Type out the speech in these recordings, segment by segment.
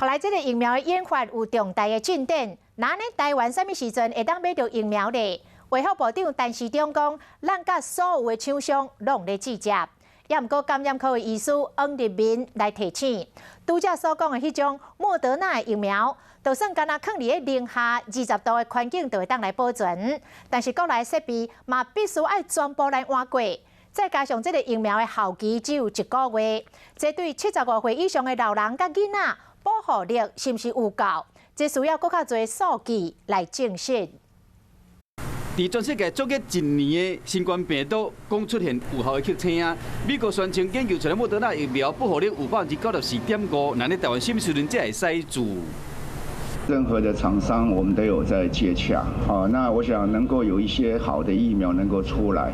后来这个疫苗的研发有重大的进展。那呢，台湾什么时阵会当买到疫苗呢？卫福部长陈时中讲，咱甲所有的厂商拢在制接。也毋过感染科的医师王立民来提醒，拄则所讲的迄种莫德纳的疫苗，就算干那放伫咧零下20度的环境，就会当来保存。但是国内设备嘛必须爱全部来换过，再加上这个疫苗的效期只有1个月，这对75岁以上的老人甲囡仔保护力是毋是有够？这需要搁较侪数据来证实。在全世界足足1年的新冠病毒讲出现有效的确诊啊，美国宣称研究出来莫德纳疫苗保护力有94.5%，那咧台湾什么时阵才会使做？任何的厂商我们都有在接洽，那我想能够有一些好的疫苗能够出来，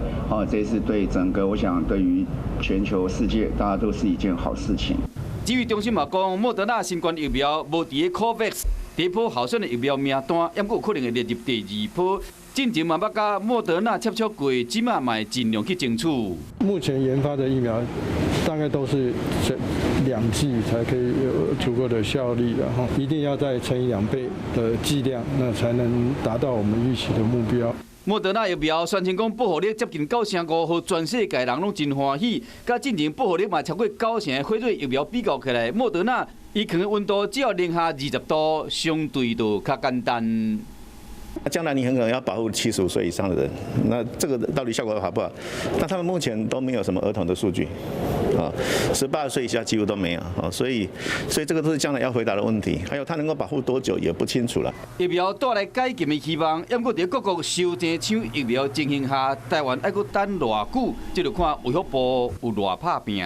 这是对整个我想对于全球世界大家都是一件好事情。指挥中心嘛讲，莫德纳新冠疫苗无伫咧 COVAX 第一波候选的疫苗名单，也有可能会列入第2波。进前嘛捌甲莫德纳接触过，即马嘛会尽量去争取。目前研发的疫苗大概都是2剂才可以有足够的效力，然后一定要再乘以2倍的剂量，那才能达到我们预期的目标。莫德纳疫苗宣称讲保护力接近95%，和全世界人拢真欢喜。甲进前保护力嘛超过90%的辉瑞疫苗比较起来，莫德纳伊藏的温度只要零下20度，相对就较简单。将来你很可能要保护75岁以上的人，那这个到底效果好不好？但他们目前都没有什么儿童的数据，18岁以下几乎都没有所以这个都是将来要回答的问题。还有它能够保护多久也不清楚了。疫苗带来改进的希望，不过在各国收正抢疫苗情形下，台湾还阁等偌久，这就看卫福部有偌拍拼。